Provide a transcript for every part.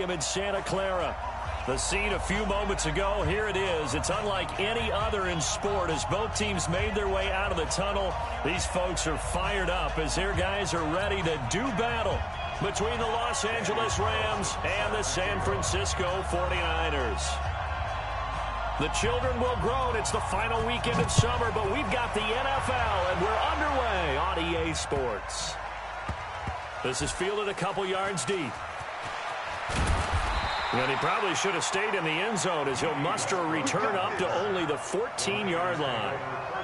Stadium in Santa Clara. The scene a few moments ago, here it is. It's unlike any other in sport as both teams made their way out of the tunnel. These folks are fired up as their guys are ready to do battle between the Los Angeles Rams and the San Francisco 49ers. The children will groan. It's the final weekend of summer, but we've got the NFL, and we're underway on EA Sports. This is fielded a couple yards deep. And he probably should have stayed in the end zone as he'll muster a return up to only the 14-yard line.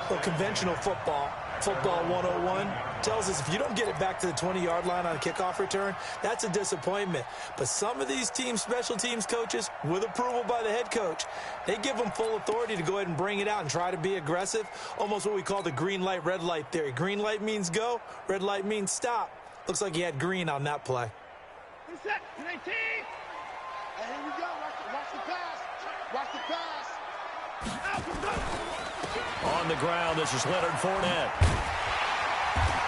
Well, conventional football 101, tells us if you don't get it back to the 20-yard line on a kickoff return, that's a disappointment. But some of these special teams coaches, with approval by the head coach, they give them full authority to go ahead and bring it out and try to be aggressive, almost what we call the green light, red light theory. Green light means go, red light means stop. Looks like he had green on that play. Set, 19. And here we go. Watch the pass. Watch the pass. On the ground, this is Leonard Fournette.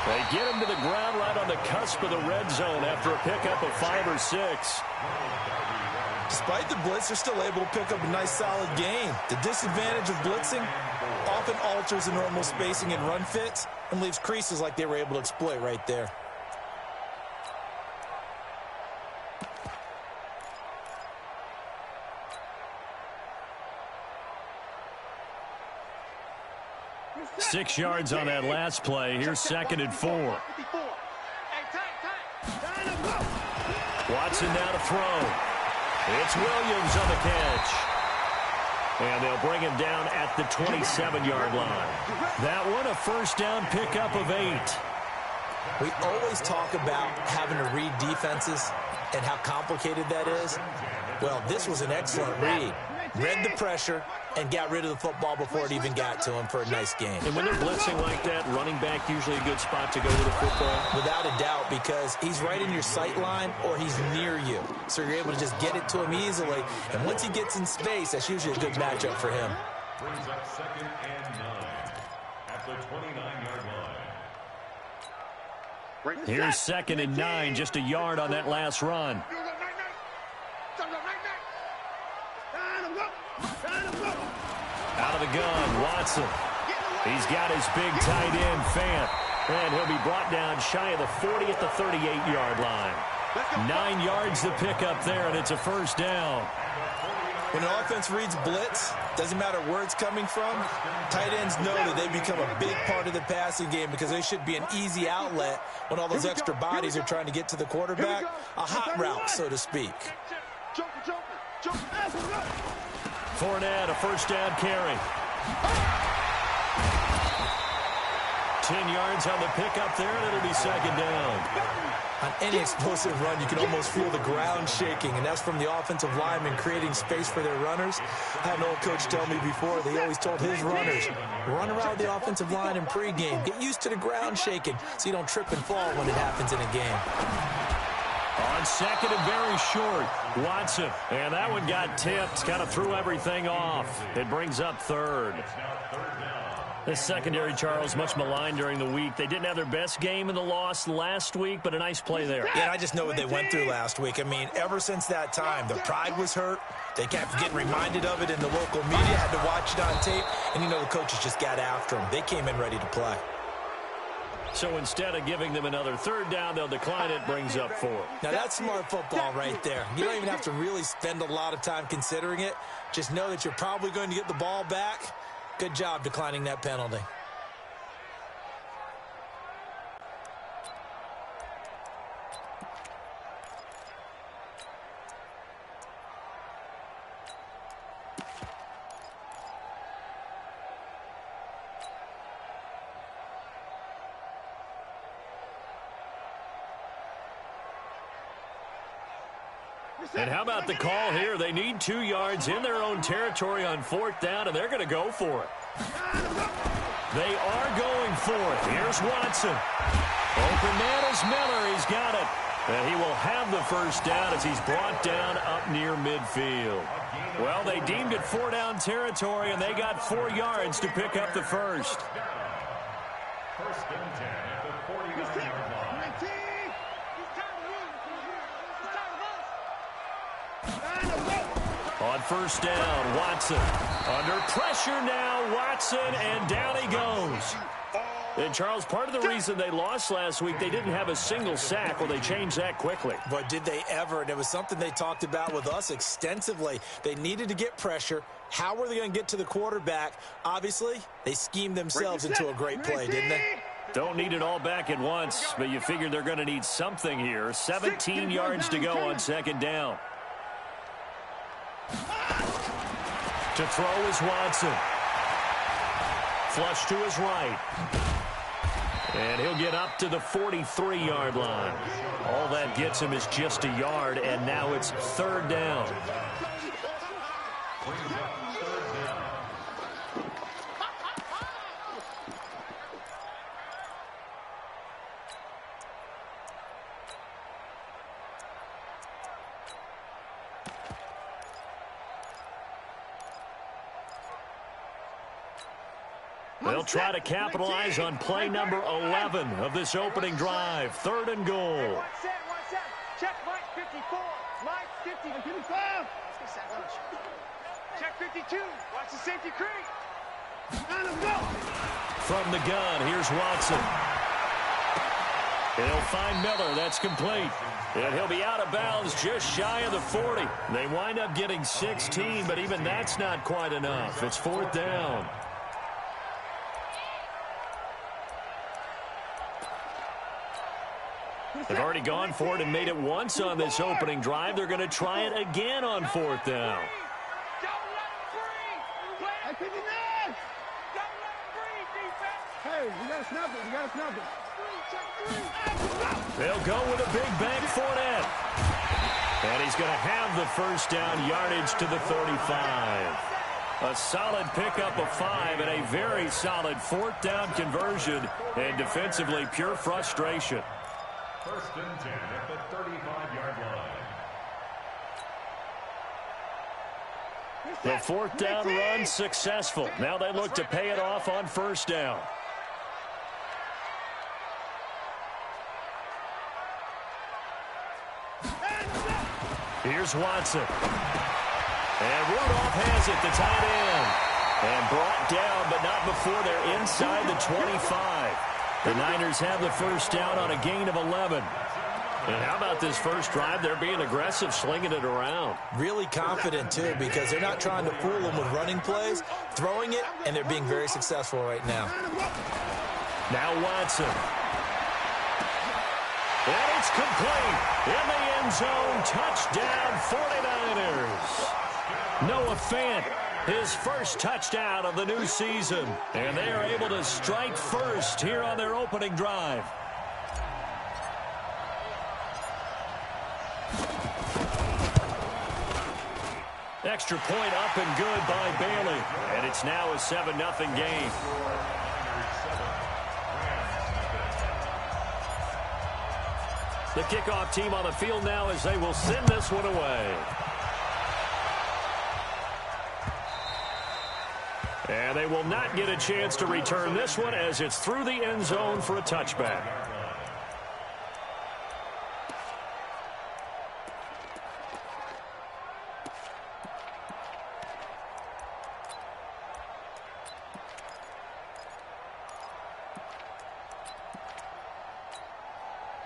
They get him to the ground right on the cusp of the red zone after a pickup of 5 or 6. Despite the blitz, they're still able to pick up a nice, solid gain. The disadvantage of blitzing often alters the normal spacing and run fits and leaves creases like they were able to exploit right there. Six yards on that last play. Here's 2nd and 4. Watson now to throw. It's Williams on the catch. And they'll bring him down at the 27-yard line. That one a first down pickup of 8. We always talk about having to read defenses and how complicated that is. Well, this was an excellent read. Read the pressure and got rid of the football before it even got to him for a nice game. And when they're blitzing like that, running back usually a good spot to go with the football? Without a doubt, because he's right in your sight line or he's near you. So you're able to just get it to him easily. And once he gets in space, that's usually a good matchup for him. Brings up 2nd and 9 at the 29-yard line. Here's 2nd and 9, just a yard on that last run. Out of the gun, Watson. He's got his big tight end, Fant. And he'll be brought down shy of the 40 at the 38-yard line. 9 yards to pick up there, and it's a first down. When an offense reads blitz, doesn't matter where it's coming from, tight ends know that they become a big part of the passing game because they should be an easy outlet when all those extra bodies are trying to get to the quarterback. A hot route, so to speak. Fournette, a first down carry. 10 yards on the pickup there, and it'll be 2nd down. On any explosive run, you can almost feel the ground shaking, and that's from the offensive linemen creating space for their runners. I had an old coach tell me before, they always told his runners, run around the offensive line in pregame. Get used to the ground shaking so you don't trip and fall when it happens in a game. On 2nd and very short, Watson. And that one got tipped, kind of threw everything off. It brings up 3rd. This secondary, Charles, much maligned during the week. They didn't have their best game in the loss last week, but a nice play there. Yeah, and I just know what they went through last week. I mean, ever since that time, their pride was hurt. They kept getting reminded of it in the local media, had to watch it on tape, and, you know, the coaches just got after them. They came in ready to play. So instead of giving them another 3rd down, they'll decline it, brings up 4. Now, that's smart football right there. You don't even have to really spend a lot of time considering it. Just know that you're probably going to get the ball back. Good job declining that penalty. And how about the call here? They need 2 yards in their own territory on 4th down, and they're going to go for it. They are going for it. Here's Watson. Open man is Miller. He's got it. And he will have the first down as he's brought down up near midfield. Well, they deemed it 4-down territory, and they got 4 yards to pick up the first. First and 10 at the 49-yard line. On first down, Watson. Under pressure now, Watson, and down he goes. And, Charles, part of the reason they lost last week, they didn't have a single sack. Well, they changed that quickly. But did they ever? And it was something they talked about with us extensively. They needed to get pressure. How were they going to get to the quarterback? Obviously, they schemed themselves into a great play, didn't they? Don't need it all back at once, but you figure they're going to need something here. 17 yards to go on second down. To throw is Watson. Flush to his right. And he'll get up to the 43-yard line. All that gets him is just a yard, and now it's third down. They'll try to capitalize on play number 11 of this opening drive. Third and goal. One set. Check Mike 54. Mike 50 to 55. Check 52. Watch the safety creep. And let's go. From the gun, here's Watson. He'll find Miller. That's complete. And he'll be out of bounds just shy of the 40. They wind up getting 16, but even that's not quite enough. It's fourth down. They've already gone for it and made it once on this opening drive. They're going to try it again on fourth down. Hey, we got to snap it. They'll go with a big bank Fournette. And he's going to have the first down yardage to the 35. A solid pickup of 5 and a very solid fourth down conversion. And defensively, pure frustration. First and 10 at the 35-yard line. The fourth down run successful. Now they look to pay it off on first down. Here's Watson. And Rudolph has it, the tight end. And brought down, but not before they're inside the 25. The Niners have the first down on a gain of 11. And how about this first drive? They're being aggressive, slinging it around. Really confident, too, because they're not trying to fool them with running plays, throwing it, and they're being very successful right now. Now Watson. And it's complete. In the end zone, touchdown 49ers. Noah Fant, his first touchdown of the new season. And they are able to strike first here on their opening drive. Extra point up and good by Bailey. And it's now a 7-0 game. The kickoff team on the field now as they will send this one away. And they will not get a chance to return this one as it's through the end zone for a touchback.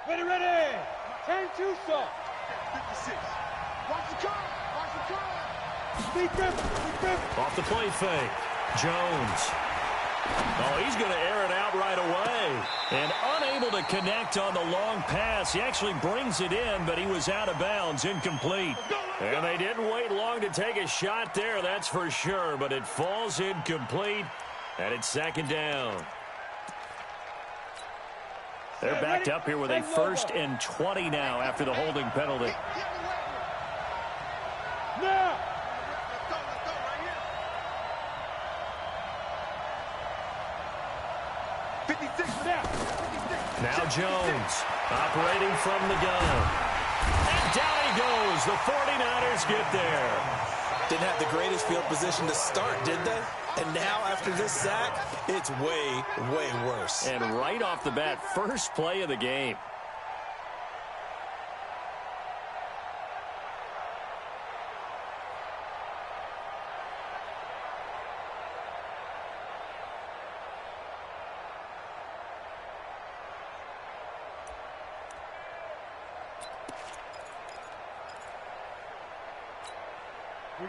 Ready. 10-2 stop. 56. Watch the car. Off the play fake. Jones. Oh, he's going to air it out right away. And unable to connect on the long pass. He actually brings it in, but he was out of bounds, incomplete. And they didn't wait long to take a shot there, that's for sure. But it falls incomplete, and it's second down. They're backed up here with a 1st and 20 now after the holding penalty. Now. Now Jones operating from the gun. And down he goes. The 49ers get there. Didn't have the greatest field position to start, did they? And now after this sack, it's way, way worse. And right off the bat, first play of the game.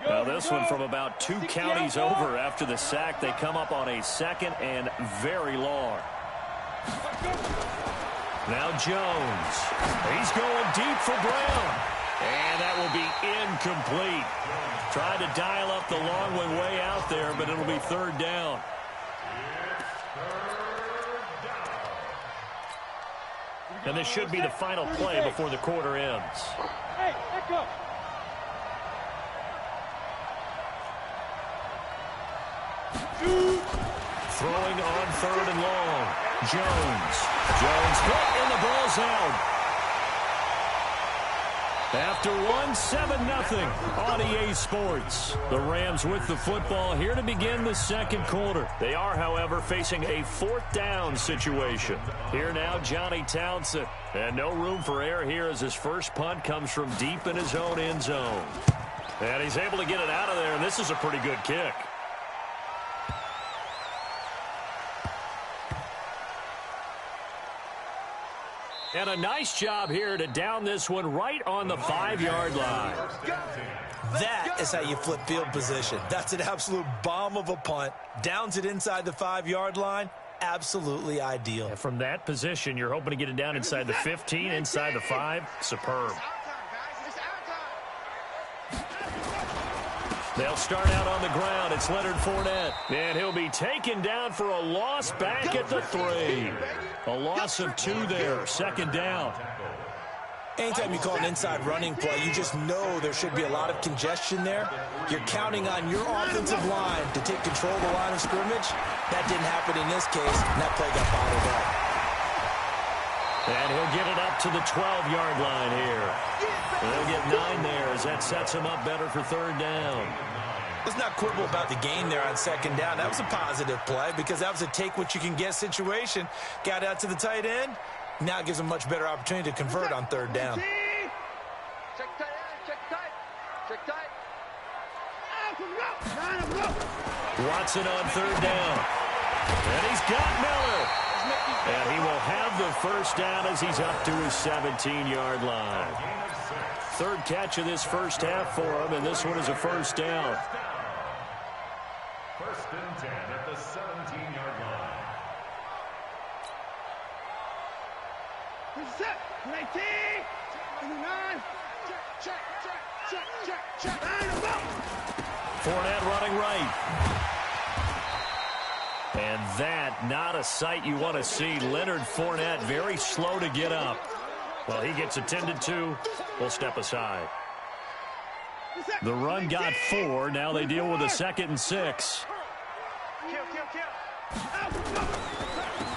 Now this one from about 2 counties over after the sack. They come up on a 2nd and very long. Now Jones. He's going deep for Brown. And that will be incomplete. Tried to dial up the long one way out there, but it'll be 3rd down. And this should be the final play before the quarter ends. Hey, let go. Throwing on 3rd and long. Jones hit and the ball's out. After 7-0 on EA Sports. The Rams with the football here to begin the 2nd quarter. They are, however, facing a 4th down situation. Here now, Johnny Townsend. And no room for error here as his first punt comes from deep in his own end zone. And he's able to get it out of there, and this is a pretty good kick. And a nice job here to down this one right on the 5-yard line. That is how you flip field position. That's an absolute bomb of a punt. Downs it inside the 5-yard line. Absolutely ideal. And from that position, you're hoping to get it down inside the 15, inside the 5. Superb. They'll start out on the ground. It's Leonard Fournette. And he'll be taken down for a loss back at the 3. A loss of 2 there. 2nd down. Anytime you call an inside running play, you just know there should be a lot of congestion there. You're counting on your offensive line to take control of the line of scrimmage. That didn't happen in this case, and that play got bottled up. And he'll get it up to the 12-yard line here. They'll get 9 there as that sets him up better for 3rd down. Let's not quibble about the gain there on 2nd down. That was a positive play because that was a take-what-you-can-get situation. Got out to the tight end. Now it gives him a much better opportunity to convert on 3rd down. Check tight end, check tight. Check tight. Watson on 3rd down. And he's got Miller. And he will have the first down as he's up to his 17-yard line. 3rd catch of this first half for him, and this one is a first down. 1st and 10 at the 17-yard line. Set. 19. 29. Check. Fournette running right. And that, not a sight you want to see. Leonard Fournette very slow to get up. Well, he gets attended to. We'll step aside. The run got 4. Now they deal with a 2nd and 6.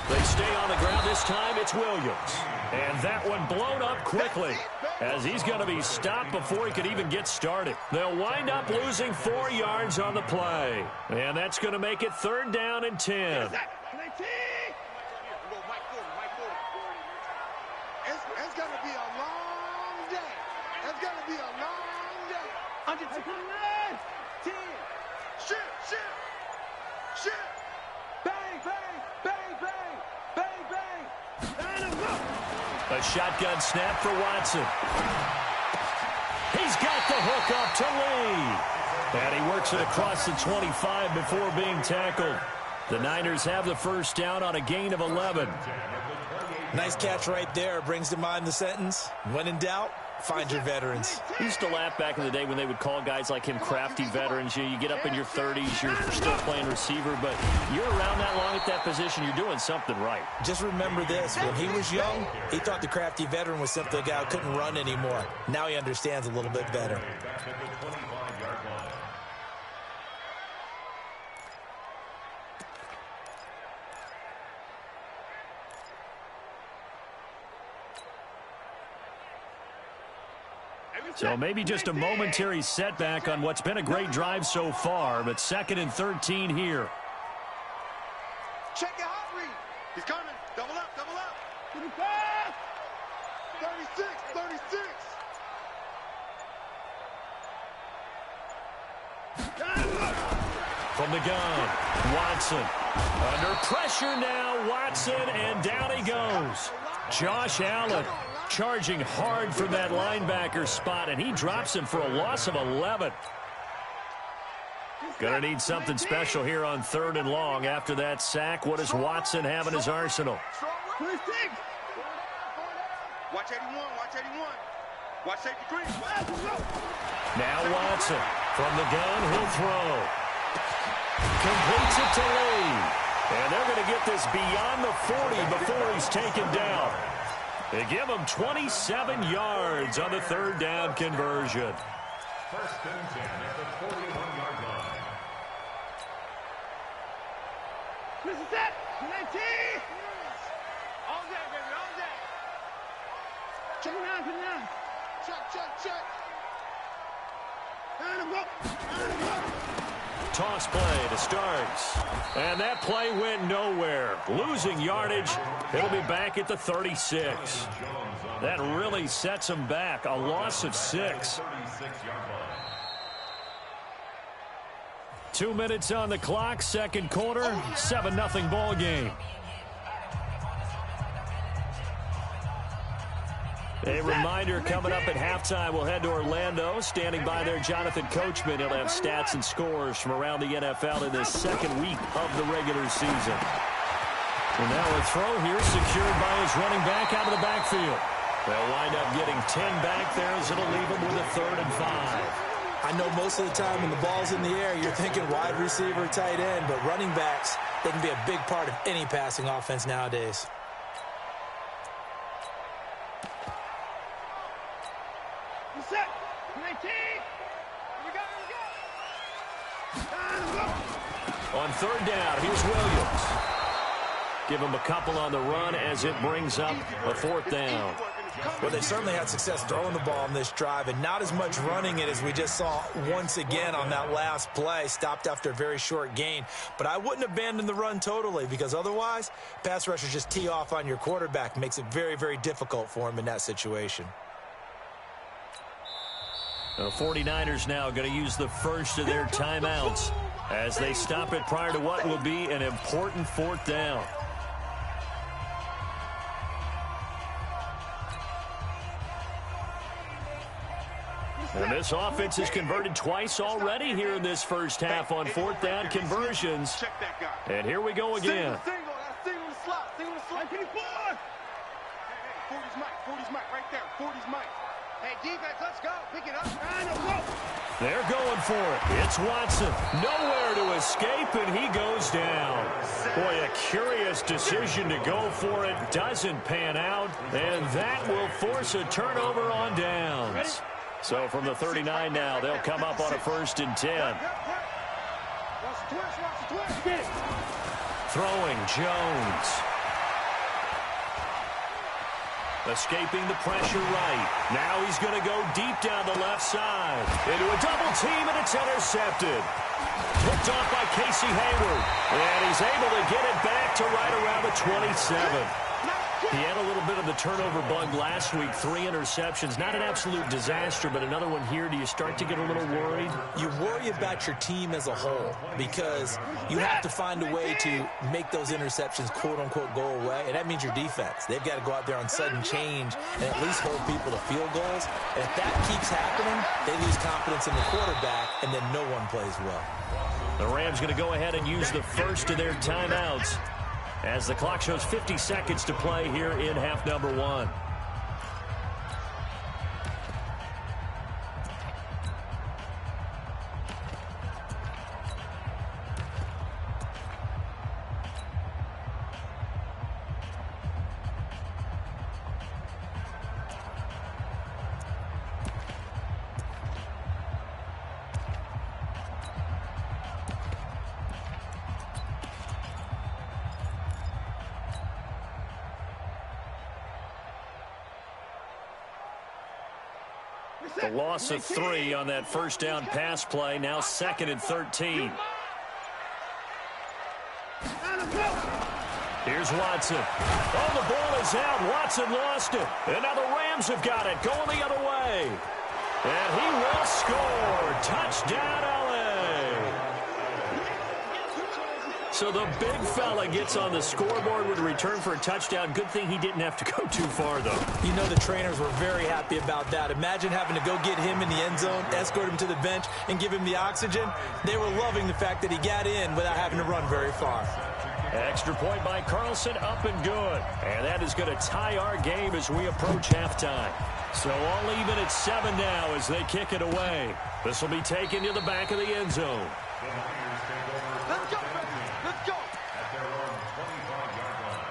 They stay on the ground. This time it's Williams. And that one blown up quickly as he's going to be stopped before he could even get started. They'll wind up losing 4 yards on the play. And that's going to make it 3rd down and 10. It's going to be a long day. It's going to be a long day. 129. 10. Shoot. Bang, bang, bang, bang, bang, bang. Line him up. A shotgun snap for Watson. He's got the hook up to Lee. And he works it across the 25 before being tackled. The Niners have the first down on a gain of 11. Nice catch right there. Brings to mind the sentence, when in doubt, find your veterans. We used to laugh back in the day when they would call guys like him crafty veterans. You get up in your 30s, you're still playing receiver, but you're around that long at that position, you're doing something right. Just remember this, when he was young, he thought the crafty veteran was simply a guy who couldn't run anymore. Now he understands a little bit better. So maybe just a momentary setback on what's been a great drive so far, but 2nd and 13 here. Check your hot read. He's coming. Double up. 36. From the gun, Watson. Under pressure now, Watson, and down he goes. Josh Allen charging hard from that linebacker spot, and he drops him for a loss of 11. Gonna need something special here on 3rd and long. After that sack, what does Watson have in his arsenal? Watch 81, watch 81. Watch 83. Now Watson from the gun, he'll throw. Completes it to Lee. And they're going to get this beyond the 40 before he's taken down. They give him 27 yards on the 3rd down conversion. First and 10 at the 41-yard line. This is it. 19. All day, baby, all day. Check it out, check. Toss play to Starks. And that play went nowhere. Losing yardage. He'll be back at the 36. That really sets him back. A loss of 6. 2 minutes on the clock. Second quarter. 7-0 ball game. A reminder, coming up at halftime, we'll head to Orlando. Standing by there, Jonathan Coachman. He'll have stats and scores from around the NFL in this second week of the regular season. And now a throw here secured by his running back out of the backfield. They'll wind up getting 10 back there as it'll leave them with a 3rd and 5. I know most of the time when the ball's in the air, you're thinking wide receiver, tight end, but running backs, they can be a big part of any passing offense nowadays. Set. 19. Here we go. On 3rd down, here's Williams. Give him a couple on the run as it brings up a 4th down. Well, they certainly had success throwing the ball on this drive, and not as much running it as we just saw once again on that last play. Stopped after a very short gain. But I wouldn't abandon the run totally, because otherwise, pass rushers just tee off on your quarterback. Makes it very, very difficult for him in that situation. The 49ers now going to use the first of their timeouts as they stop it prior to what will be an important 4th down. And this offense has converted twice already here in this first half on 4th down conversions. Check that guy. And here we go again. Single the slot. 40's Mike, right there. 40's Mike. Hey, defense, let's go. Pick it up. They're going for it. It's Watson. Nowhere to escape, and he goes down. Boy, a curious decision to go for it. Doesn't pan out, and that will force a turnover on downs. So from the 39 now, they'll come up on a 1st and 10. Throwing Jones. Escaping the pressure right. Now he's going to go deep down the left side. Into a double team, and it's intercepted. Picked off by Casey Hayward. And he's able to get it back to right around the 27. He had a little bit of the turnover bug last week. 3 interceptions. Not an absolute disaster, but another one here. Do you start to get a little worried? You worry about your team as a whole because you have to find a way to make those interceptions, quote-unquote, go away, and that means your defense. They've got to go out there on sudden change and at least hold people to field goals. And if that keeps happening, they lose confidence in the quarterback, and then no one plays well. The Rams going to go ahead and use the first of their timeouts as the clock shows 50 seconds to play here in half number 1. The loss of 3 on that first down pass play. Now 2nd and 13. Here's Watson. Oh, the ball is out. Watson lost it. And now the Rams have got it. Going the other way. And he will score. Touchdown, L.A. So the big fella gets on the scoreboard with a return for a touchdown. Good thing he didn't have to go too far, though. You know the trainers were very happy about that. Imagine having to go get him in the end zone, escort him to the bench, and give him the oxygen. They were loving the fact that he got in without having to run very far. Extra point by Carlson, up and good. And that is going to tie our game as we approach halftime. So all even at 7 now as they kick it away. This will be taken to the back of the end zone. Let's go, baby. Let's go. At their own 25-yard line.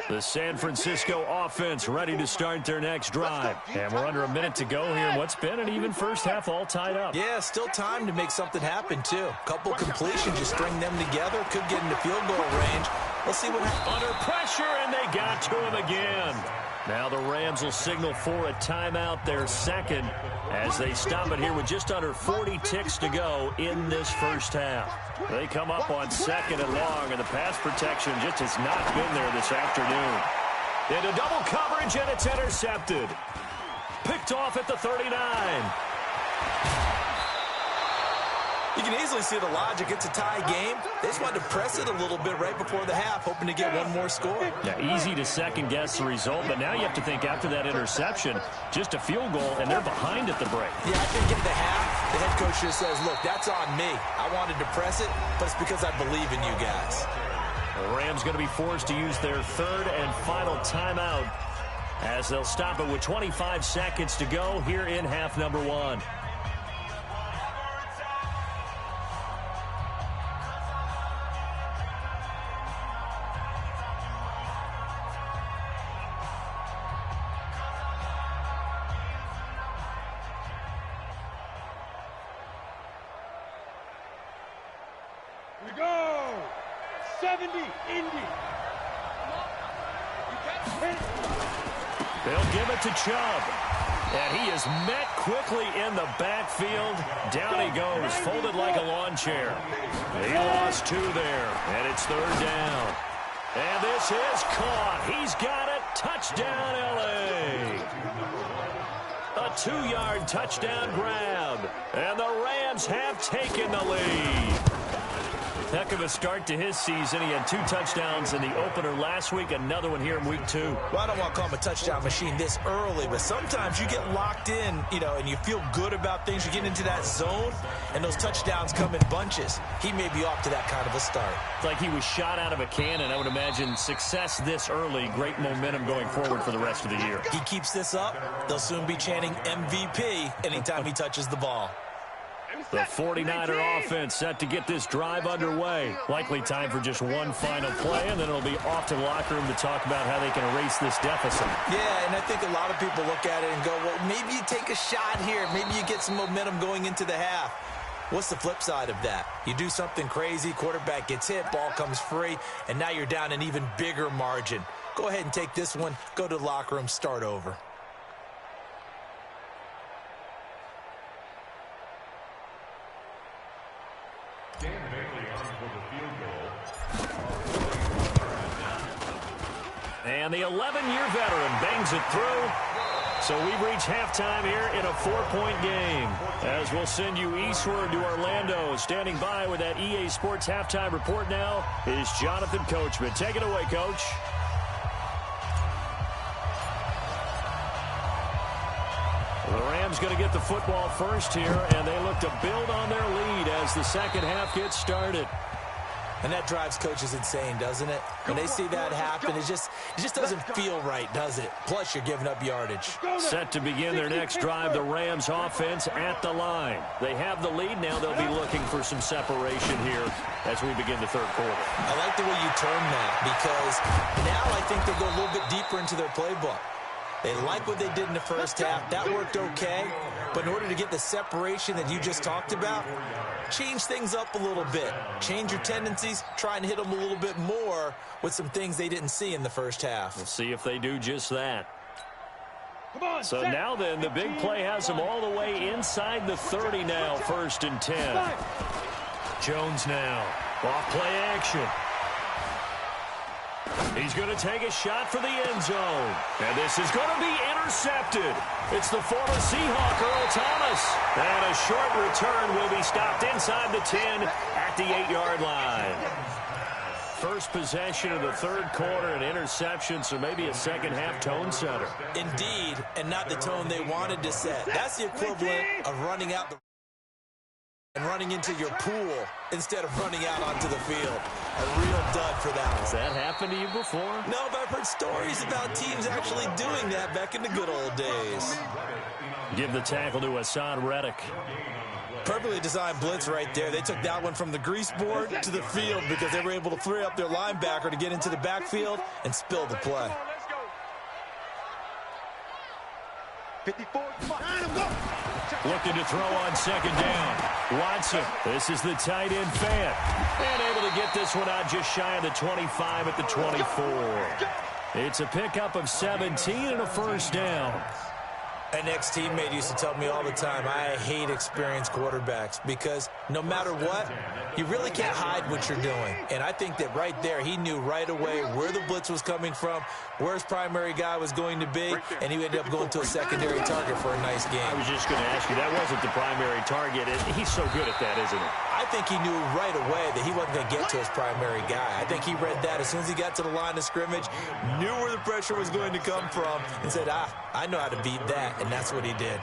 The San Francisco offense ready to start their next drive. And we're under a minute to go here. What's been an even first half all tied up. Yeah, still time to make something happen, too. Couple completions, just string them together. Could get into field goal range. Let's see what happens. Under pressure, and they got to him again. Now the Rams will signal for a timeout, their second, as they stop it here with just under 40 ticks to go in this first half. They come up on 2nd and long, and the pass protection just has not been there this afternoon. Into double coverage, and it's intercepted. Picked off at the 39. You can easily see the logic. It's a tie game. They just wanted to press it a little bit right before the half, hoping to get one more score. Yeah, easy to second-guess the result, but now you have to think after that interception, just a field goal, and they're behind at the break. Yeah, I think at the half, the head coach just says, look, that's on me. I wanted to press it, but it's because I believe in you guys. The Rams going to be forced to use their third and final timeout as they'll stop it with 25 seconds to go here in half number 1. We go. 70, Indy. They'll give it to Chubb. And he is met quickly in the backfield. Down he goes, folded like a lawn chair. He lost 2 there, and it's 3rd down. And this is caught. He's got it. Touchdown, L.A. A 2-yard touchdown grab. And the Rams have taken the lead. Heck of a start to his season. He had 2 touchdowns in the opener last week, another one here in week 2. Well, I don't want to call him a touchdown machine this early, but sometimes you get locked in, and you feel good about things. You get into that zone, and those touchdowns come in bunches. He may be off to that kind of a start. It's like he was shot out of a cannon. I would imagine success this early, great momentum going forward for the rest of the year. He keeps this up, they'll soon be chanting MVP anytime he touches the ball. The 49er offense set to get this drive underway. Likely time for just one final play, and then it'll be off to the locker room to talk about how they can erase this deficit. Yeah, and I think a lot of people look at it and go, well, maybe you take a shot here. Maybe you get some momentum going into the half. What's the flip side of that? You do something crazy, quarterback gets hit, ball comes free, and now you're down an even bigger margin. Go ahead and take this one, go to the locker room, start over. Dan Bailey on for the field goal. And the 11-year veteran bangs it through. So we've reached halftime here in a 4-point game. As we'll send you eastward to Orlando. Standing by with that EA Sports halftime report now is Jonathan Coachman. Take it away, Coach. The Rams going to get the football first here, and they look to build on their lead as the second half gets started. And that drives coaches insane, doesn't it? When they see that happen, it just doesn't feel right, does it? Plus, you're giving up yardage. Set to begin their next drive, the Rams offense at the line. They have the lead now. They'll be looking for some separation here as we begin the third quarter. I like the way you term that, because now I think they go a little bit deeper into their playbook. They like what they did in the first half. That worked okay. But in order to get the separation that you just talked about, change things up a little bit. Change your tendencies. Try and hit them a little bit more with some things they didn't see in the first half. We'll see if they do just that. So now then, the big play has him all the way inside the 30 now, 1st and 10. Jones now, off play action. He's going to take a shot for the end zone. And this is going to be intercepted. It's the former Seahawk, Earl Thomas. And a short return will be stopped inside the 10 at the 8-yard line. First possession of the 3rd quarter, an interception, so maybe a second-half tone setter. Indeed, and not the tone they wanted to set. That's the equivalent of running out and running into your pool instead of running out onto the field. A real dud for that one. Has that happened to you before? No, but I've heard stories about teams actually doing that back in the good old days. Give the tackle to Hassan Reddick. Perfectly designed blitz right there. They took that one from the grease board to the field because they were able to free up their linebacker to get into the backfield and spill the play. 54. Looking to throw on 2nd down. Watson, this is the tight end fan. And able to get this one out just shy of the 25 at the 24. It's a pickup of 17 and a 1st down. An ex-teammate used to tell me all the time, I hate experienced quarterbacks because no matter what, you really can't hide what you're doing. And I think that right there, he knew right away where the blitz was coming from, where his primary guy was going to be, and he ended up going to a secondary target for a nice game. I was just going to ask you, that wasn't the primary target. He's so good at that, isn't he? I think he knew right away that he wasn't going to get to his primary guy. I think he read that as soon as he got to the line of scrimmage, knew where the pressure was going to come from, and said, I know how to beat that. And that's what he did.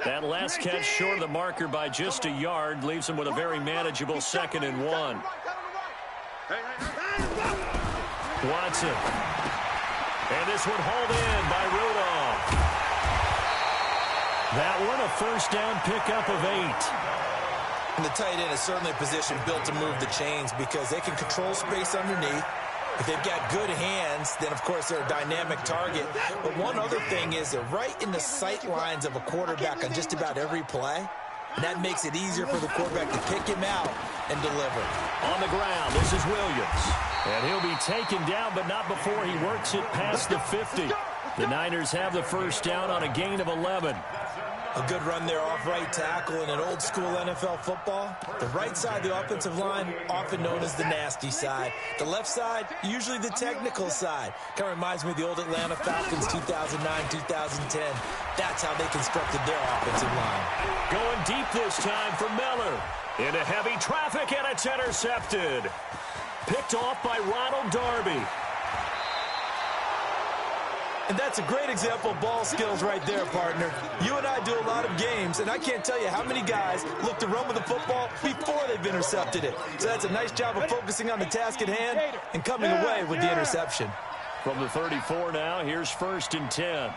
That last catch short of the marker by just a yard leaves him with a very manageable 2nd and 1. Watson. And this one hauled in by Rudolph. That one a 1st down pickup of 8. And the tight end is certainly a position built to move the chains because they can control space underneath. If they've got good hands, then, of course, they're a dynamic target. But one other thing is they're right in the sight lines of a quarterback on just about every play. And that makes it easier for the quarterback to pick him out and deliver. On the ground, this is Williams. And he'll be taken down, but not before he works it past the 50. The Niners have the 1st down on a gain of 11. A good run there off right tackle in an old-school NFL football. The right side, the offensive line, often known as the nasty side. The left side, usually the technical side. Kind of reminds me of the old Atlanta Falcons 2009, 2010. That's how they constructed their offensive line. Going deep this time for Miller. Into heavy traffic, and it's intercepted. Picked off by Ronald Darby. And that's a great example of ball skills right there, partner. You and I do a lot of games, and I can't tell you how many guys look to run with the football before they've intercepted it. So that's a nice job of focusing on the task at hand and coming away with the interception. From the 34 now, here's 1st and 10.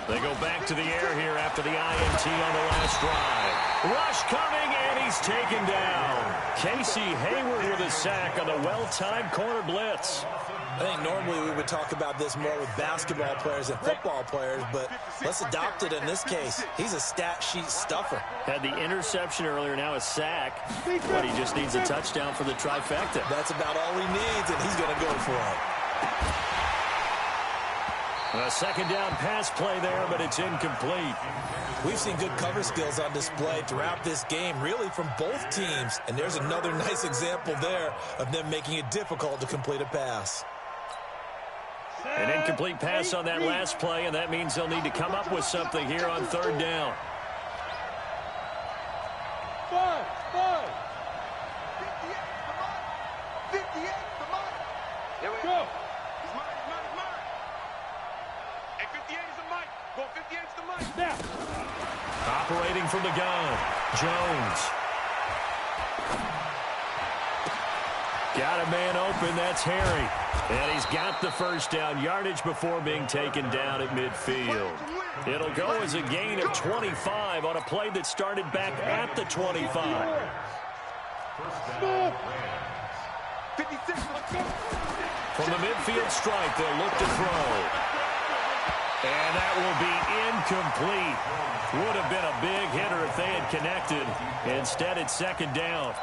They go back to the air here after the INT on the last drive. Rush coming, and he's taken down. Casey Hayward with a sack on the well-timed corner blitz. I think normally we would talk about this more with basketball players and football players, but let's adopt it in this case. He's a stat sheet stuffer. Had the interception earlier, now a sack. But he just needs a touchdown for the trifecta. That's about all he needs, and he's going to go for it. A 2nd down pass play there, but it's incomplete. We've seen good cover skills on display throughout this game, really from both teams. And there's another nice example there of them making it difficult to complete a pass. An incomplete pass on that last play, and that means they'll need to come up with something here on 3rd down. 58, come on. Here we go. He's mine. Hey, 58 is the mic. Go, 58 is the mic. Now. Operating from the gun, Jones. Got a man open, that's Harry. And he's got the 1st down yardage before being taken down at midfield. It'll go as a gain of 25 on a play that started back at the 25. From the midfield stripe, they'll look to throw. And that will be incomplete. Would have been a big hitter if they had connected. Instead, it's second down.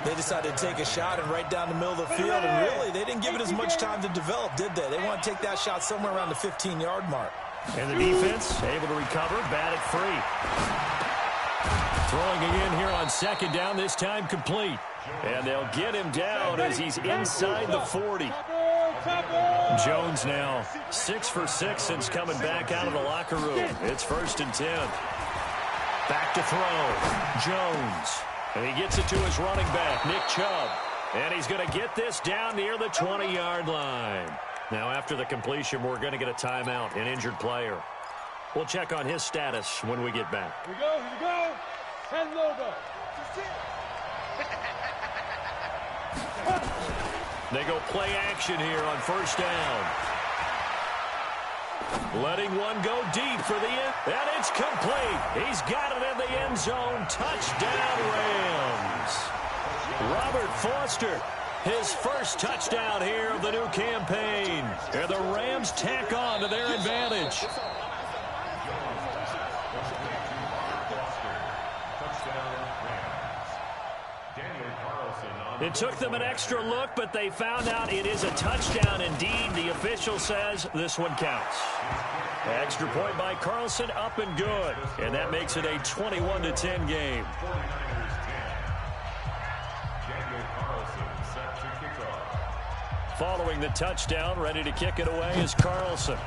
They decided to take a shot and right down the middle of the field, and really, they didn't give it as much time to develop, did they? They want to take that shot somewhere around the 15-yard mark. And the defense able to recover, bat it free. Throwing again here on second down, this time complete. And they'll get him down as he's inside the 40. Jones now 6 for 6 since coming back out of the locker room. It's 1st and 10. Back to throw. Jones. And he gets it to his running back, Nick Chubb. And he's going to get this down near the 20-yard line. Now, after the completion, we're going to get a timeout, an injured player. We'll check on his status when we get back. Here we go. And logo. They go play action here on 1st down. Letting one go deep for the end. And it's complete. He's got it in the end zone. Touchdown, Rams. Robert Foster, his first touchdown here of the new campaign. And the Rams tack on to their advantage. It took them an extra look, but they found out it is a touchdown indeed. The official says this one counts. Extra point by Carlson, up and good. And that makes it a 21-10 game. Following the touchdown, ready to kick it away is Carlson.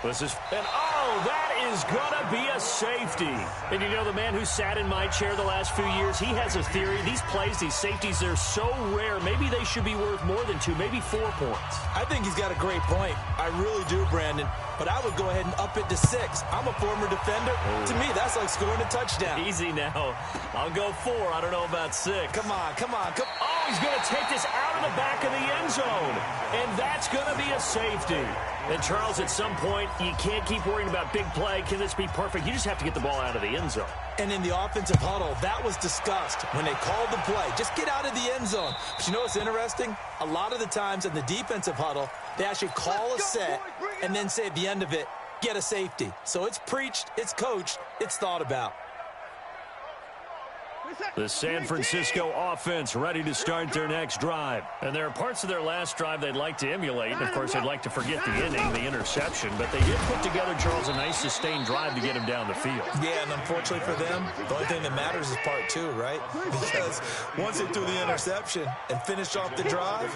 This is, and oh, that is going to be a safety. And you know, the man who sat in my chair the last few years, he has a theory. These plays, these safeties, they're so rare. Maybe they should be worth more than 2, maybe 4 points. I think he's got a great point. I really do, Brandon. But I would go ahead and up it to 6. I'm a former defender. Oh. To me, that's like scoring a touchdown. Easy now. I'll go 4. I don't know about 6. Come on. Oh, he's going to take this out of the back of the end zone. And that's going to be a safety. And, Charles, at some point, you can't keep worrying about big play. Can this be perfect? You just have to get the ball out of the end zone. And in the offensive huddle, that was discussed when they called the play. Just get out of the end zone. But you know what's interesting? A lot of the times in the defensive huddle, they actually call a set and then say at the end of it, get a safety. So it's preached, it's coached, it's thought about. The San Francisco offense ready to start their next drive. And there are parts of their last drive they'd like to emulate. And, of course, they'd like to forget the inning, the interception. But they did put together, Charles, a nice sustained drive to get him down the field. Yeah, and unfortunately for them, the only thing that matters is part 2, right? Because once they threw the interception and finished off the drive,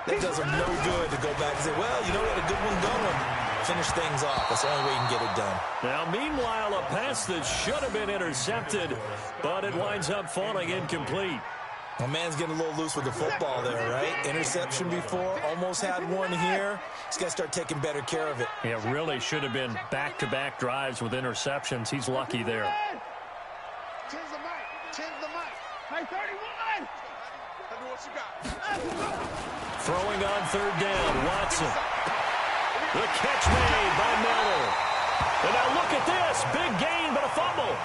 that does them no good to go back and say, well, you know what, a good one going. Finish things off. That's the only way you can get it done. Now, meanwhile, a pass that should have been intercepted, but it winds up falling incomplete. My man's getting a little loose with the football there, right? Interception before, almost had one here. He's got to start taking better care of it. Yeah, really should have been back-to-back drives with interceptions. He's lucky there. Change the mic. Hey, 31. Tell me what you got. Throwing on 3rd down, Watson. The catch made by Miller. And now look at this. Big gain, but a fumble.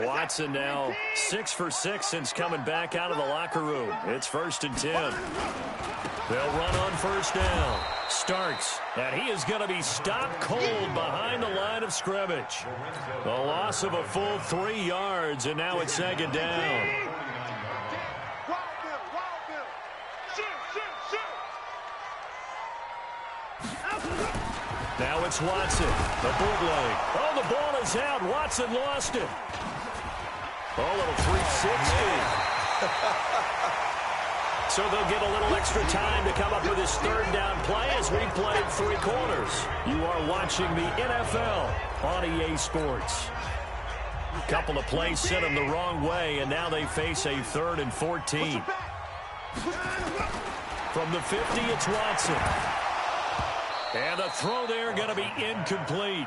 Watson now 6 for 6 since coming back out of the locker room. It's 1st and 10. They'll run on 1st down. Starks, and he is going to be stopped cold behind the line of scrimmage. A loss of a full 3 yards, and now it's 2nd down. Now it's Watson, the bootleg. Oh, the ball is out. Watson lost it. Oh, a little 360. So they'll get a little extra time to come up with his 3rd down play as we played 3 quarters. You are watching the NFL on EA Sports. A couple of plays sent them the wrong way, and now they face a 3rd and 14. From the 50, it's Watson. And the throw there going to be incomplete.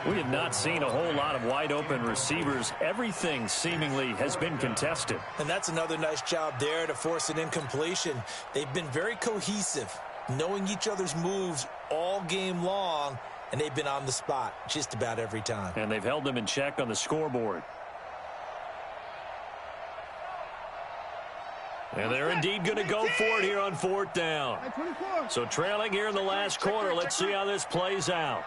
We have not seen a whole lot of wide-open receivers. Everything seemingly has been contested. And that's another nice job there to force an incompletion. They've been very cohesive, knowing each other's moves all game long, and they've been on the spot just about every time. And they've held them in check on the scoreboard. And they're indeed going to go for it here on 4th down. So trailing here in the last quarter. Let's see how this plays out.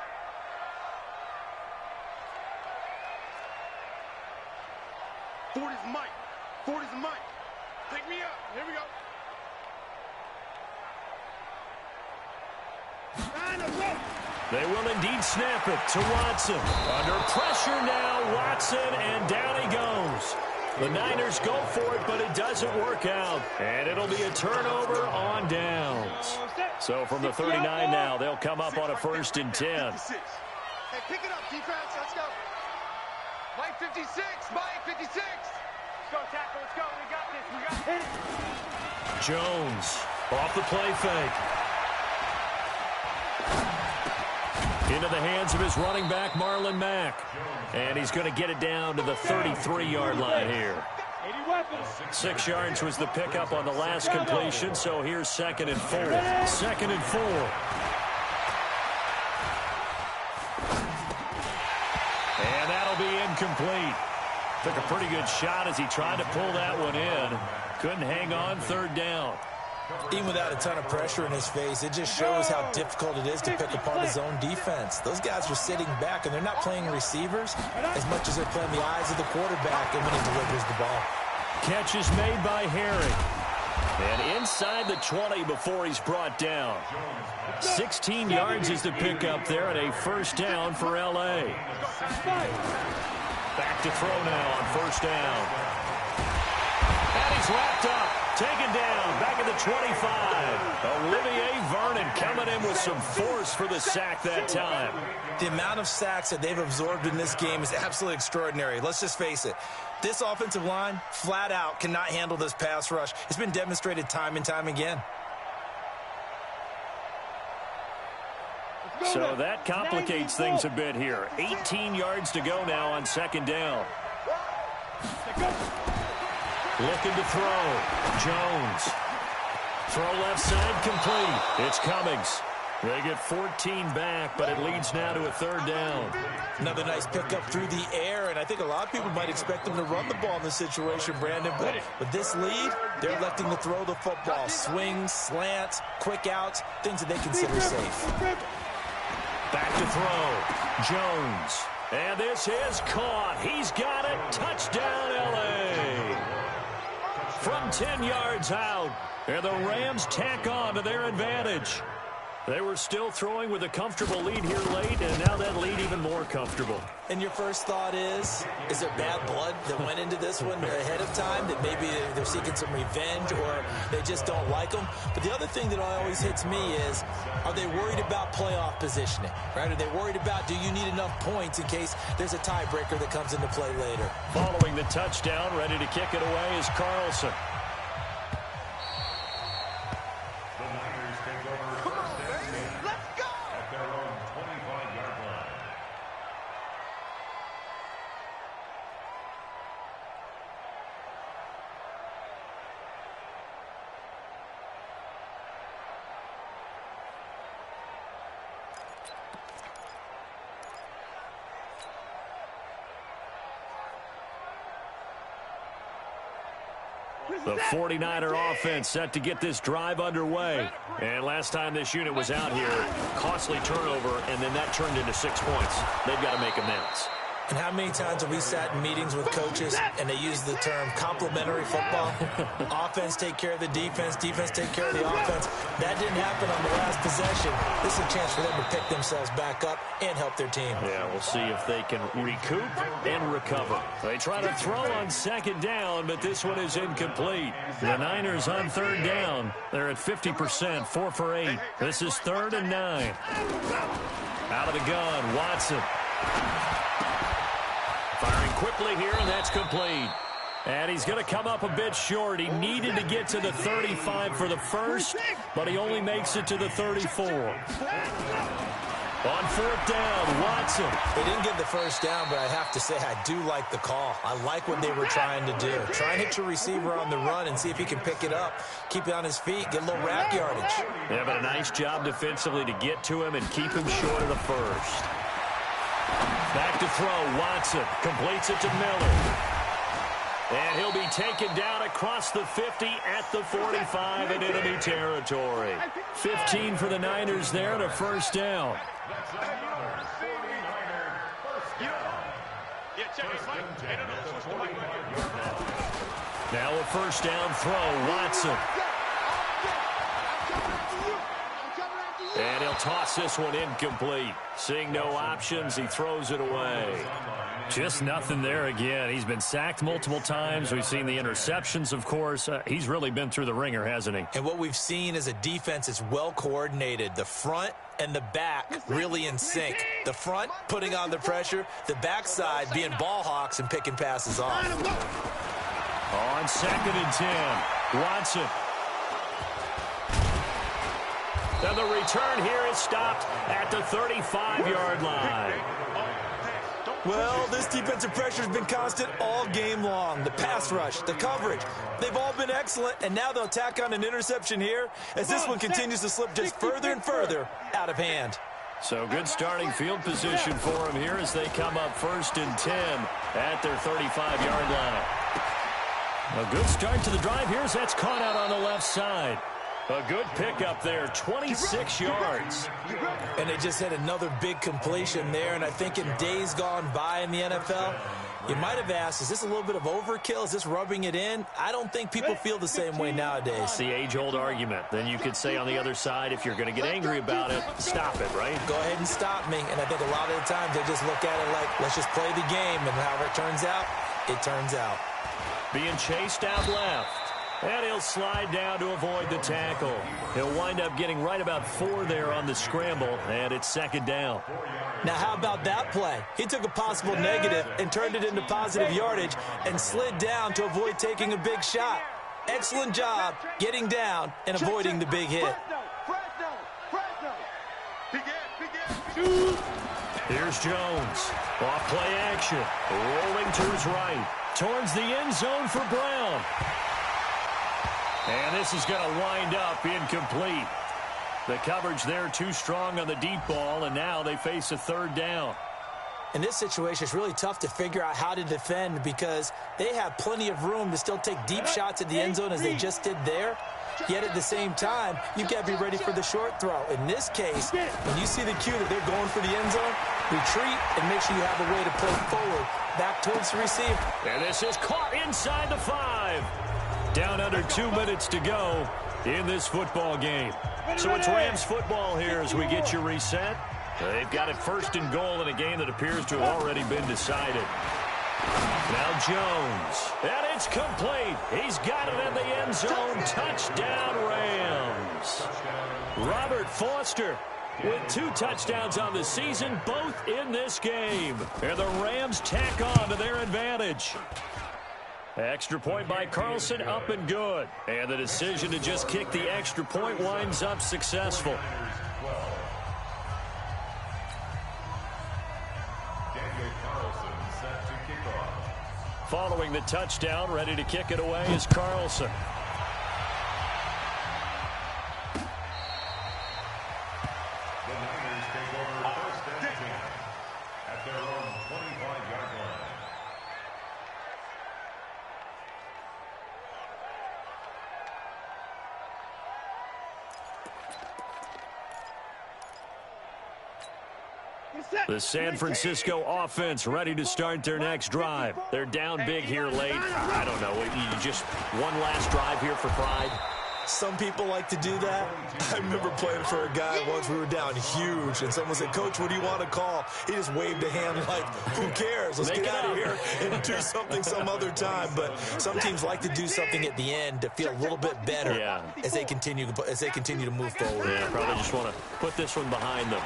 Ford is Mike. Ford is Mike. Pick me up. Here we go. They will indeed snap it to Watson. Under pressure now, Watson, and down he goes. The Niners go for it, but it doesn't work out. And it'll be a turnover on downs. So from the 39 now, they'll come up on a 1st and 10. Hey, pick it up, defense. Let's go. Mike 56. Mike 56. Let's go, tackle. Let's go. We got this. We got this. Jones off the play fake. Into the hands of his running back, Marlon Mack. And he's going to get it down to the 33-yard line here. 6 yards was the pickup on the last completion, so here's 2nd and 4. 2nd and 4. And that'll be incomplete. Took a pretty good shot as he tried to pull that one in. Couldn't hang on 3rd down. Even without a ton of pressure in his face, it just shows how difficult it is to pick apart his own defense. Those guys are sitting back, and they're not playing receivers as much as they're playing the eyes of the quarterback and when he delivers the ball. Catch is made by Herring. And inside the 20 before he's brought down. 16 yards is the pickup there at a 1st down for L.A. Back to throw now on 1st down. And he's wrapped up. Taken down, back at the 25. Olivier Vernon coming in with some force for the sack that time. The amount of sacks that they've absorbed in this game is absolutely extraordinary. Let's just face it. This offensive line, flat out, cannot handle this pass rush. It's been demonstrated time and time again. So that complicates things a bit here. 18 yards to go now on 2nd down. Looking to throw. Jones. Throw left side complete. It's Cummings. They get 14 back, but it leads now to a 3rd down. Another nice pickup through the air, and I think a lot of people might expect them to run the ball in this situation, Brandon. But with this lead, they're electing to throw the football. Swings, slants, quick outs, things that they consider safe. Back to throw. Jones. And this is caught. He's got it. Touchdown, L.A. From 10 yards out. And the Rams tack on to their advantage. They were still throwing with a comfortable lead here late, and now that lead even more comfortable. And your first thought is there bad blood that went into this one ahead of time, that maybe they're seeking some revenge or they just don't like them? But the other thing that always hits me is, are they worried about playoff positioning, right? Are they worried about, do you need enough points in case there's a tiebreaker that comes into play later? Following the touchdown, ready to kick it away is Carlson. The 49er offense set to get this drive underway. And last time this unit was out here, costly turnover, and then that turned into 6 points. They've got to make amends. And how many times have we sat in meetings with coaches and they use the term complementary football? Offense take care of the defense, defense take care of the offense. That didn't happen on the last possession. This is a chance for them to pick themselves back up and help their team. Yeah, we'll see if they can recoup and recover. They try to throw on 2nd down, but this one is incomplete. The Niners on 3rd down. They're at 50%, 4 for 8. This is 3rd and 9. Out of the gun, Watson. Firing quickly here, and that's complete. And he's going to come up a bit short. He needed to get to the 35 for the first, but he only makes it to the 34. On 4th down, Watson. They didn't get the first down, but I have to say I do like the call. I like what they were trying to do. Try and hit your receiver on the run and see if he can pick it up. Keep it on his feet, get a little rack yardage. Yeah, but a nice job defensively to get to him and keep him short of the first. Back to throw, Watson completes it to Miller. And he'll be taken down across the 50 at the 45 in enemy territory. 15 for the Niners there and a first down. Now a first down throw, Watson. And he'll toss this one incomplete. Seeing no options, he throws it away. Just nothing there again. He's been sacked multiple times. We've seen the interceptions, of course. He's really been through the ringer, hasn't he? And what we've seen is a defense is well coordinated. The front and the back really in sync. The front putting on the pressure, the backside being ball hawks and picking passes off. On 2nd and 10, Watson. And the return here is stopped at the 35-yard line. Well, this defensive pressure has been constant all game long. The pass rush, the coverage, they've all been excellent, and now they'll tack on an interception here as this one continues to slip just further and further out of hand. So good starting field position for him here as they come up 1st and 10 at their 35-yard line. A good start to the drive here as that's caught out on the left side. A good pickup there, 26 yards. And they just had another big completion there, and I think in days gone by in the NFL, you might have asked, is this a little bit of overkill? Is this rubbing it in? I don't think people feel the same way nowadays. It's the age-old argument. Then you could say on the other side, if you're going to get angry about it, stop it, right? Go ahead and stop me. And I think a lot of the times they just look at it like, let's just play the game, and however it turns out, it turns out. Being chased out left. And he'll slide down to avoid the tackle. He'll wind up getting right about 4 there on the scramble, and it's 2nd down. Now, how about that play? He took a possible negative and turned it into positive yardage and slid down to avoid taking a big shot. Excellent job getting down and avoiding the big hit. Here's Jones. Off play action. Rolling to his right. Towards the end zone for Brown. And this is going to wind up incomplete. The coverage there too strong on the deep ball, and now they face a 3rd down. In this situation, it's really tough to figure out how to defend because they have plenty of room to still take deep shots at the end zone as they just did there. Yet at the same time, you've got to be ready for the short throw. In this case, when you see the cue that they're going for the end zone, retreat and make sure you have a way to play forward back towards the receiver. And this is caught inside the 5. Down under 2 minutes to go in this football game. So it's Rams football here as we get you reset. They've got it 1st and goal in a game that appears to have already been decided. Now Jones. And it's complete. He's got it in the end zone. Touchdown Rams. Robert Foster with 2 touchdowns on the season, both in this game. And the Rams tack on to their advantage. Extra point by Carlson, up and good. And the decision to just kick the extra point winds up successful. Following the touchdown, ready to kick it away is Carlson. The Niners take over 1st and 10 at their own 25-yard line. The San Francisco offense ready to start their next drive. They're down big here late. I don't know. You just one last drive here for pride. Some people like to do that. I remember playing for a guy once. We were down huge, and someone said, "Coach, what do you want to call?" He just waved a hand like, "Who cares? Let's get out of here and do something some other time." But some teams like to do something at the end to feel a little bit better as they continue to move forward. Yeah, probably just want to put this one behind them.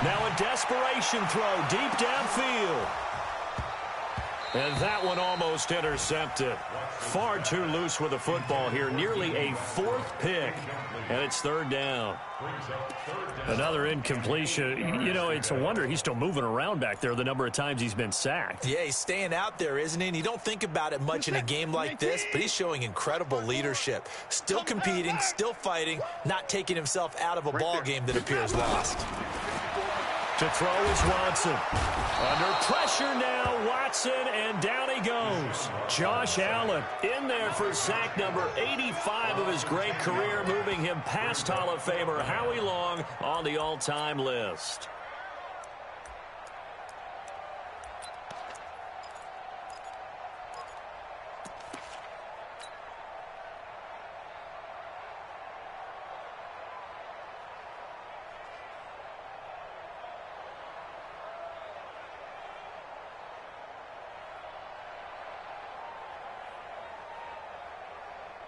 Now a desperation throw deep downfield. And that one almost intercepted. Far too loose with the football here. Nearly a 4th pick. And it's 3rd down. Another incompletion. You know, it's a wonder he's still moving around back there the number of times he's been sacked. Yeah, he's staying out there, isn't he? And you don't think about it much in a game like this, but he's showing incredible leadership. Still competing, still fighting, not taking himself out of a ball game that appears lost. To throw is Watson. Under pressure now, Watson, and down he goes. Josh Allen in there for sack number 85 of his great career, moving him past Hall of Famer Howie Long on the all-time list.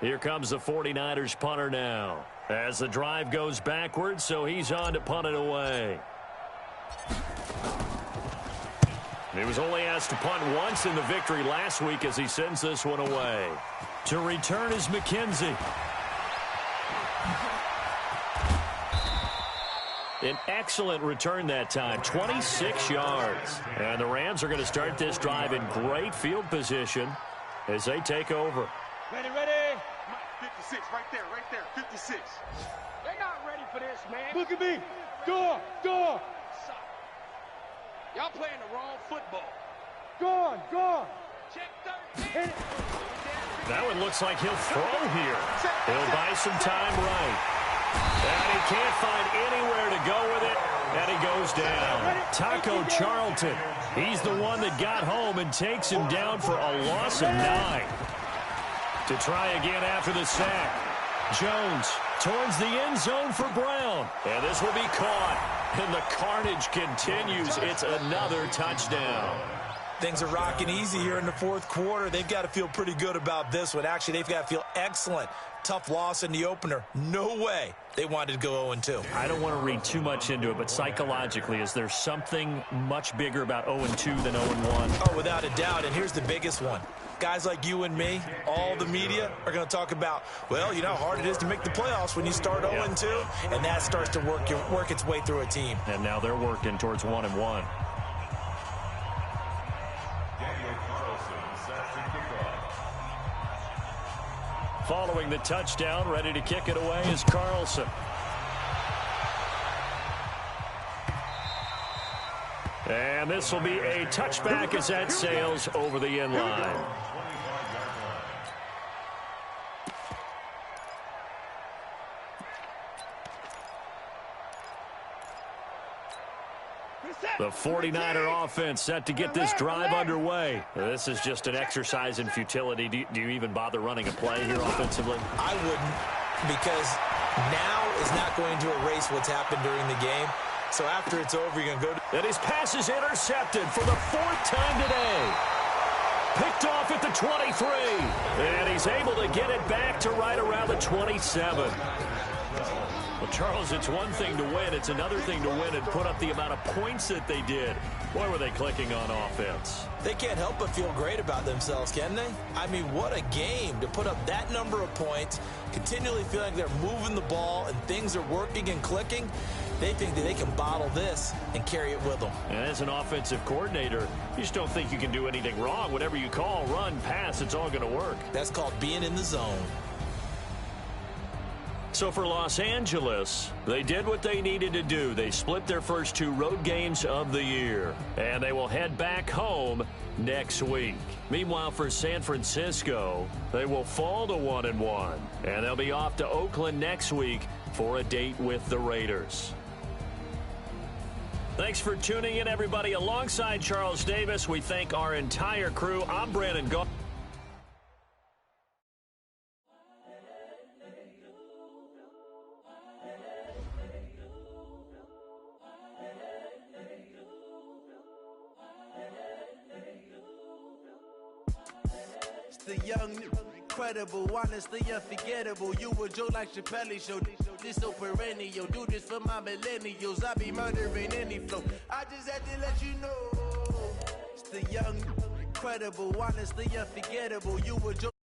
Here comes the 49ers punter now. As the drive goes backwards, so he's on to punt it away. He was only asked to punt once in the victory last week as he sends this one away. To return is McKenzie. An excellent return that time, 26 yards. And the Rams are going to start this drive in great field position as they take over. Ready. 56, right there, 56. They're not ready for this, man. Look at me. Door. Y'all playing the wrong football. Go. Check 13. That one looks like he'll throw here. He'll buy some time right. And he can't find anywhere to go with it, and he goes down. Taco Charlton, he's the one that got home and takes him down for a loss of 9. To try again after the sack. Jones towards the end zone for Brown. And this will be caught. And the carnage continues. It's another touchdown. Things are rocking easy here in the fourth quarter. They've got to feel pretty good about this one. Actually, they've got to feel excellent. Tough loss in the opener. No way they wanted to go 0-2. I don't want to read too much into it, but psychologically, is there something much bigger about 0-2 than 0-1? Oh, without a doubt, and here's the biggest one. Guys like you and me, all the media, are going to talk about, well, you know how hard it is to make the playoffs when you start 0-2, and that starts to work its way through a team. And now they're working towards 1-1. Following the touchdown, ready to kick it away is Carlson. And this will be a touchback as that sails over the end line. The 49er offense set to get this drive underway. This is just an exercise in futility. Do you even bother running a play here offensively? I wouldn't, because now is not going to erase what's happened during the game. So after it's over, you're going to go to... And his pass is intercepted for the 4th time today. Picked off at the 23. And he's able to get it back to right around the 27. Well, Charles, it's one thing to win. It's another thing to win and put up the amount of points that they did. Boy, were they clicking on offense. They can't help but feel great about themselves, can they? I mean, what a game to put up that number of points, continually feel like they're moving the ball and things are working and clicking. They think that they can bottle this and carry it with them. And as an offensive coordinator, you just don't think you can do anything wrong. Whatever you call, run, pass, it's all going to work. That's called being in the zone. So for Los Angeles, they did what they needed to do. They split their first 2 road games of the year, and they will head back home next week. Meanwhile, for San Francisco, they will fall to 1-1, and they'll be off to Oakland next week for a date with the Raiders. Thanks for tuning in, everybody. Alongside Charles Davis, we thank our entire crew. I'm Brandon Gaw. The young, incredible, honestly unforgettable. You a joke like Chappelle Show. This so perennial. Do this for my millennials. I be murdering any flow. I just had to let you know. It's the young, incredible, honestly unforgettable. You a joke.